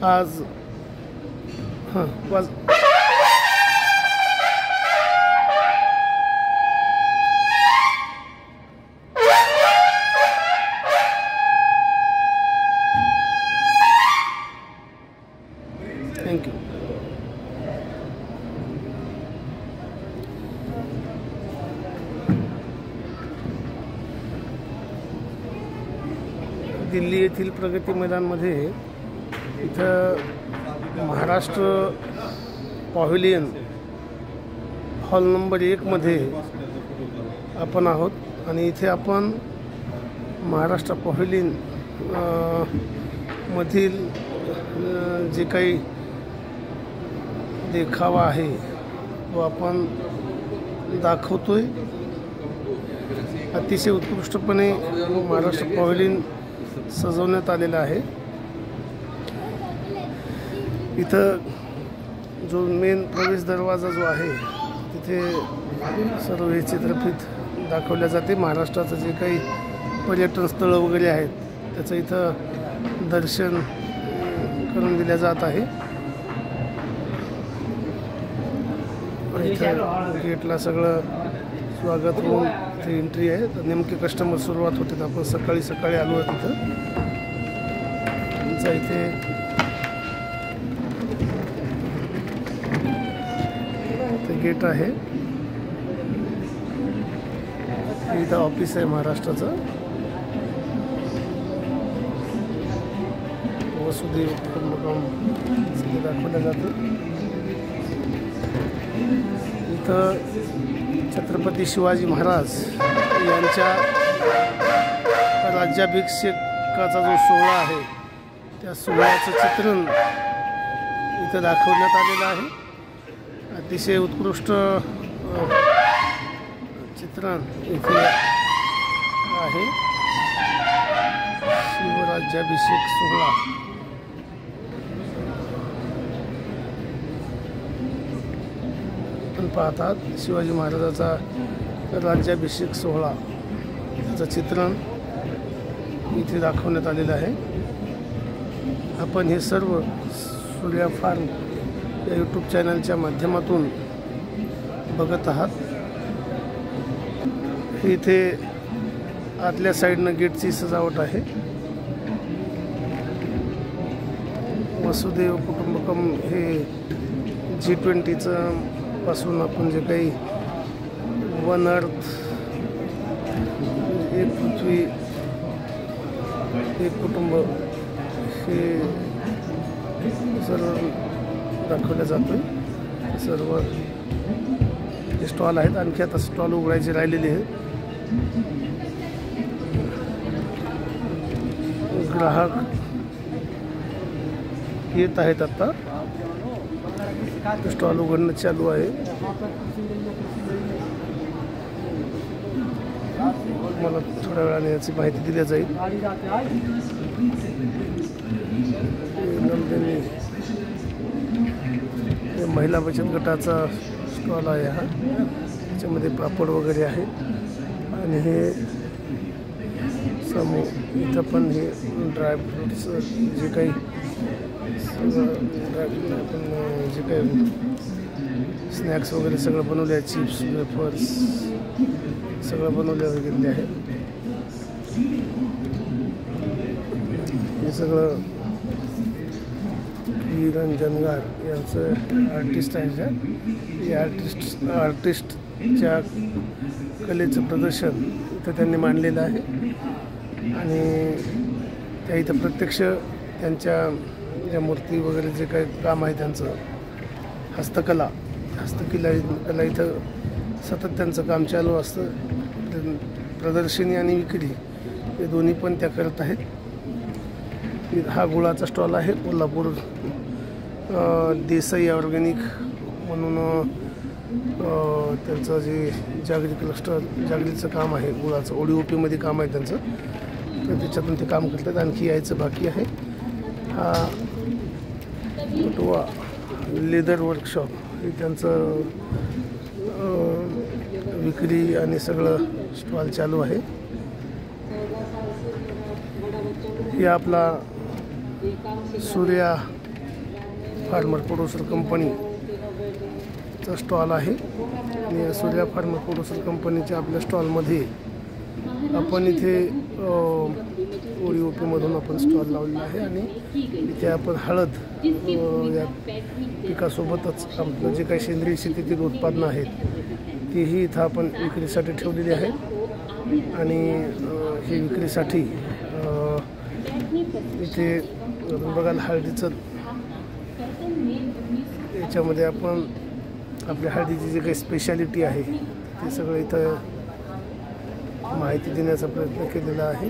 आज थँक्यू. दिल्ली येथील प्रगती मैदानमध्ये इथं महाराष्ट्र पॅव्हिलियन हॉल नंबर 1 मध्ये आपण आहोत आणि इथे आपण महाराष्ट्र पॅव्हिलियन मधील जे काही देखावा आहे तो आपण दाखवतोय. अतिशय उत्कृष्टपणे महाराष्ट्र पॅव्हिलियन सजवण्यात आलेला आहे. इथं जो मेन प्रवेश दरवाजा जो आहे तिथे सर्व हे चित्रफित दाखवल्या जाते. महाराष्ट्राचं जे काही पर्यटन स्थळं वगैरे आहेत त्याचं इथं दर्शन करून दिल्या जात आहे. इथं गेटला सगळं स्वागत होऊन इथे एंट्री आहे. तर नेमके कस्टमर सुरुवात होते. आपण सकाळी आलो आहे तिथं. इथे गेट आहे. इथं ऑफिस आहे महाराष्ट्राचं. वसुदेव कुटुंबकम दाखवलं जातं. इथं छत्रपती शिवाजी महाराज यांच्या राज्याभिषेकाचा जो सोहळा आहे त्या सोहळ्याचं चित्रण इथं दाखवण्यात आलेलं आहे. अतिशय उत्कृष्ट चित्रण इथे आहे. शिवराज्याभिषेक सोहळा आपण पाहतात. शिवाजी महाराजाचा राज्याभिषेक सोहळा त्याचं चित्रण इथे दाखवण्यात आलेलं आहे. आपण हे सर्व सूर्या फार्म या यूट्यूब चॅनलच्या माध्यमातून बघत आहात. इथे आतल्या साईडनं गेटची सजावट आहे. वसुदेव कुटुंबकम हे G20चं पासून आपण जे काही वन अर्थ एक पृथ्वी एक कुटुंब हे सर्व दाखवलं जातं. सर्व स्टॉल आहेत. आणखी आता स्टॉल उघडायचे राहिलेले आहेत. ग्राहक येत आहेत. आता स्टॉल उघडणं चालू आहे. मला थोड्या वेळाने याची माहिती दिली जाईल. महिला बचत गटाचा स्टॉल आहे हा. त्याच्यामध्ये पापड वगैरे आहे. आणि हे समोर इथं पण हे ड्रायफ्रूट्स जे काही ड्रायफ्रूट जे काही स्नॅक्स वगैरे सगळं बनवले आहे. चिप्स वेफर्स सगळं बनवले गेलेले आहे. हे सगळं निरंजनगार यांचं आर्टिस्ट आहे. या आर्टिस्टच्या कलेचं प्रदर्शन इथं त्यांनी मांडलेलं आहे. आणि त्या इथं प्रत्यक्ष त्यांच्या ज्या मूर्ती वगैरे जे काही काम आहे त्यांचं हस्तकला इथं सतत त्यांचं काम चालू असतं. प्रदर्शनी आणि विक्री हे दोन्ही पण त्या करत आहेत. हा गुळाचा स्टॉल आहे. कोल्हापूर देसाई ऑर्गॅनिक म्हणून त्यांचं जे जागृतीचं काम आहे गुळाचं ODOP काम आहे त्यांचं. तर त्याच्यातून ते काम करतात. आणखी यायचं बाकी आहे. हा पटुआ लेदर वर्कशॉप हे त्यांचं विक्री आणि सगळं स्टॉल चालू आहे. हे आपला सूर्या फार्मर प्रोड्युसर कंपनीचा स्टॉल आहे आणि या सूर्या फार्मर प्रोड्युसर कंपनीच्या आपल्या स्टॉलमध्ये आपण इथे ODOP-मधून आपण स्टॉल लावलेला आहे आणि इथे आपण हळद या पिकासोबतच आपलं जे काही सेंद्रिय शेतीतील उत्पादनं आहेत तेही इथं आपण विक्रीसाठी ठेवलेली आहेत आणि हे विक्रीसाठी इथे बघाल हळदीचं याच्यामध्ये आपण आपल्या हळदीची जी काही स्पेशालिटी आहे ते सगळं इथं माहिती देण्याचा प्रयत्न केलेला आहे।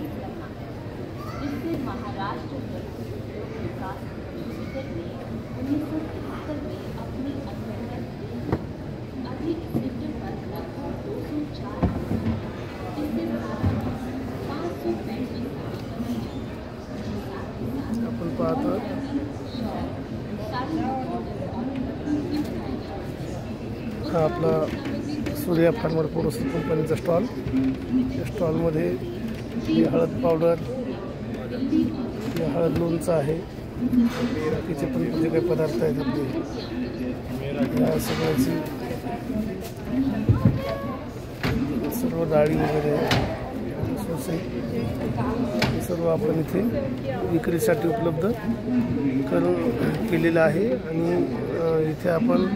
आपण पाहतो हा आपला सूर्या फार्मर प्रोड्युसर कंपनीचा स्टॉल। या स्टॉलमध्ये ही हळद पावडर, हळद लोणचं आहे, बाकीचे पण जे काही पदार्थ आहेत आपले या सगळ्याची सर्व डाळी वगैरे सोसे हे सर्व आपण इथे विक्रीसाठी उपलब्ध केलेलं आहे आणि इथे आपण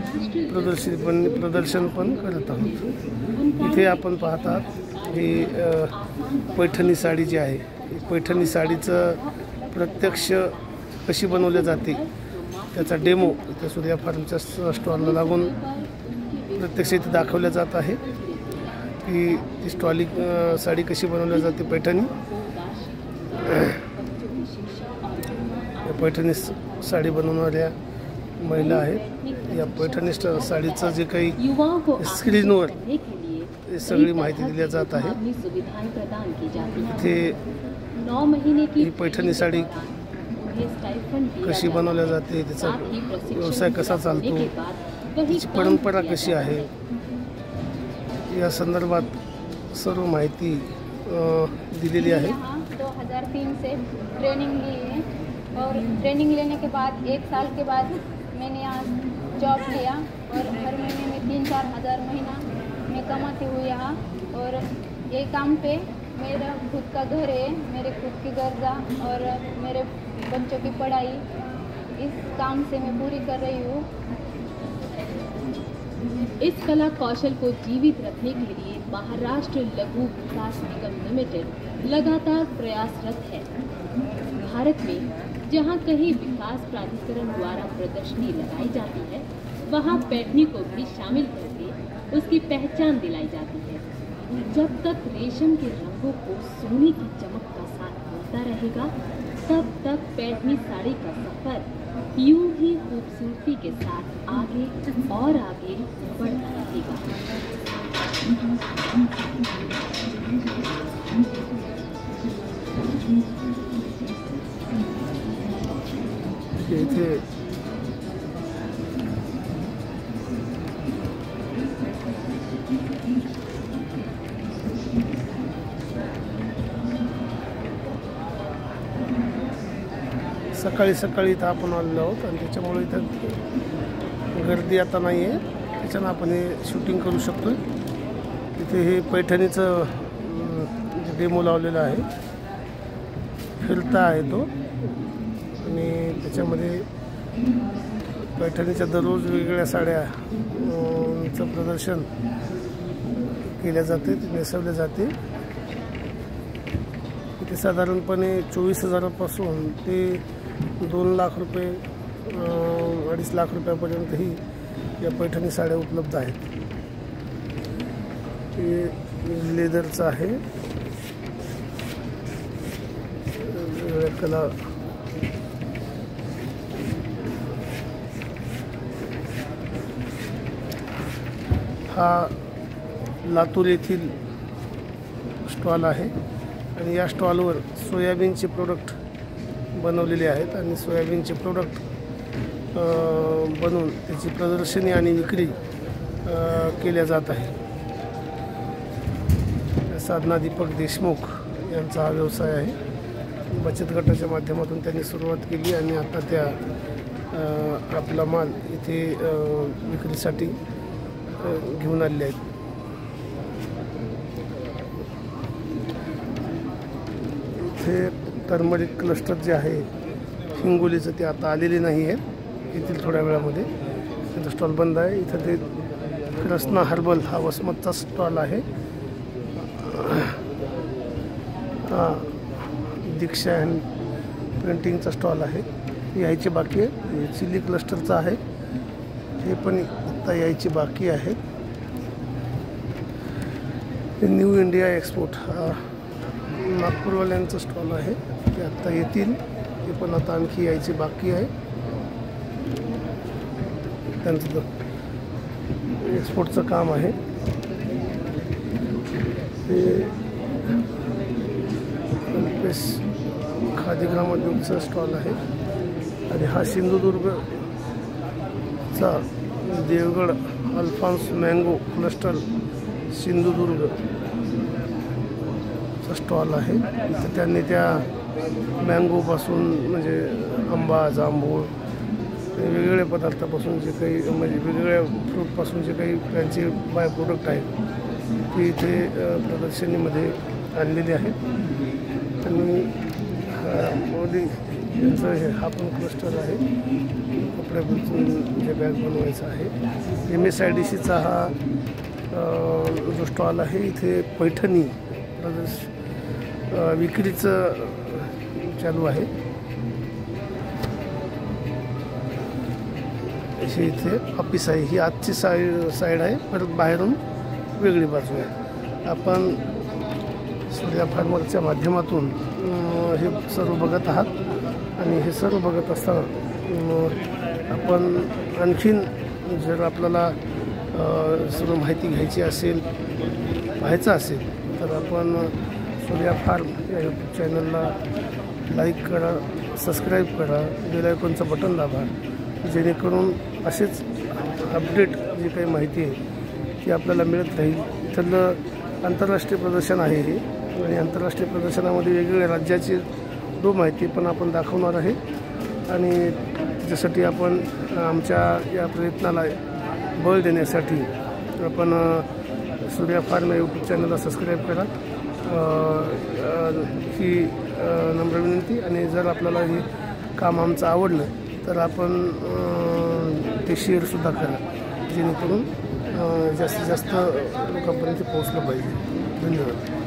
प्रदर्शन पण करत आहोत। इथे आपण पाहतात ही पैठणी साडी जी आहे, पैठणी साडीचं प्रत्यक्ष कशी बनवली जाते त्याचा डेमो इथे सूर्या फार्मच्या स्टॉलला लागून प्रत्यक्ष इथे दाखवल्या जात आहे की ती साडी कशी बनवली जाते पैठणी। पैठणी साडी बनवणाऱ्या महिला आहेत। या पैठणी साडीचं जे काही स्क्रीनवर सगळी माहिती दिली जात आहे। इथे ही पैठणी साडी कशी बनवली जाते, त्याचा व्यवसाय कसा चालतो, त्याची परंपरा कशी आहे या संदर्भात सर्व माहिती दिलेली आहे। 2003 से ट्रेनिंग ली है और ट्रेनिंग लेने के बाद 1 साल के बाद मैंने यहाँ जॉब लिया और हर महीने में 3-4 हज़ार महीना मैं कमाती हूँ यहाँ। और ये काम पे मेरा खुद का घर है, मेरे खुद की गर्जा और मेरे बच्चों की पढ़ाई इस काम से मैं पूरी कर रही हूँ। इस कला कौशल को जीवित रखने के लिए महाराष्ट्र लघु विकास निगम लिमिटेड लगातार प्रयासरत है। भारत में जहां कहीं विकास प्राधिकरण द्वारा प्रदर्शनी लगाई जाती है, वहां पैठनी को भी शामिल करके उसकी पहचान दिलाई जाती है। जब तक रेशम के रंगों को सोने की चमक का साथ मिलता रहेगा, तब तक पैठनी साड़ी का सफर यूं ही खूबसूरती के साथ आगे और आगे बढ़ता रहेगा। इथे सकाळी इथं आपण आलेलो आहोत आणि त्याच्यामुळे इथं गर्दी आता नाही आहे, त्याच्यानं आपण हे शूटिंग करू शकतो। इथे हे पैठणीचं डेमो लावलेला आहे, फिरता आहे तो आणि त्याच्यामध्ये पैठणीच्या दररोज वेगवेगळ्या साड्याचं प्रदर्शन केल्या जाते, ते नेसवले जाते। इथे साधारणपणे 24,000पासून ते 2 लाख रुपये 2.5 लाख रुपयापर्यंतही या पैठणी साड्या उपलब्ध आहेत। हे लेदरचं आहे, वेगवेगळ्या कला हा लातूर येथील स्टॉल आहे आणि या स्टॉलवर सोयाबीनचे प्रोडक्ट बनवलेले आहेत आणि सोयाबीनचे प्रोडक्ट बनवून त्याची प्रदर्शनी आणि विक्री केल्या जात आहे। साधना दीपक देशमुख यांचा हा व्यवसाय आहे। बचत गटाच्या माध्यमातून त्यांनी सुरुवात केली आणि आता त्या आपला माल इथे विक्रीसाठी घेऊन आलेले आहेत. इथे टर्मरिक क्लस्टर जे आहे हिंगोलीचं ते आता आलेले नाही आहे, येथील थोड्या वेळामध्ये. त्याचा स्टॉल बंद आहे. इथं ते कृष्णा हर्बल हा वसमतचा स्टॉल आहे. हा दीक्षा अँड पेंटिंगचा स्टॉल आहे, यायचे बाकी आहे. हे चिली क्लस्टरचा आहे, हे पण आत्ता यायची बाकी आहे. हे न्यू इंडिया एक्सपोर्ट हा नागपूरवाल्यांचा स्टॉल आहे, ते आत्ता येतील. ते पण आता आणखी यायचे बाकी आहे. त्यांचं एक्सपोर्टचं काम आहे. हे अल्पेश खादी ग्रामोद्योगचा स्टॉल आहे. आणि हा सिंधुदुर्गचा देवगड अल्फॉन्स मँगो क्लस्टर सिंधुदुर्गचा स्टॉल आहे. इथं त्यांनी त्या मँगोपासून म्हणजे आंबा, जांभूळ वेगवेगळ्या पदार्थापासून जे काही म्हणजे वेगवेगळ्या फ्रूटपासून जे काही त्यांचे बाय प्रोडक्ट आहेत ते इथे प्रदर्शनीमध्ये आणलेले आहेत. आणि मोदी यांचं हा पण क्लस्टर आहे, कपड्यापासून जे बॅग बनवायचं आहे. MSIDCचा हा जो स्टॉल आहे, इथे पैठणी विक्रीचं चालू आहे. अशी इथे ऑफिस आहे. ही आजची साईड आहे, परत बाहेरून वेगळी बाजू आहे. आपण सूर्या फार्मरच्या माध्यमातून हे सर्व बघत आहात. आणि हे सर्व बघत असताना आपण आणखीन जर आपल्याला सर्व माहिती घ्यायची असेल, पाहायचं असेल, तर आपण सूर्या फार्म या यूट्यूब चॅनलला लाईक करा, सबस्क्राईब करा, बेल आयकॉनचं बटन दाबा, जेणेकरून असेच अपडेट जी काही माहिती आहे ती आपल्याला मिळत राहील. इथलं आंतरराष्ट्रीय प्रदर्शन आहे हे, आणि आंतरराष्ट्रीय प्रदर्शनामध्ये वेगवेगळ्या राज्याची माहिती पण आपण दाखवणार आहे. आणि त्याच्यासाठी आपण आमच्या या प्रयत्नाला बळ देण्यासाठी आपण सूर्या फार्म या यूट्यूब चॅनलला सबस्क्राईब करा, ही नम्र विनंती. आणि जर आपल्याला हे काम आमचं आवडलं तर आपण ते शेअरसुद्धा करा, जेणेकरून जास्तीत जास्त लोकांपर्यंत पोहोचलं पाहिजे. धन्यवाद.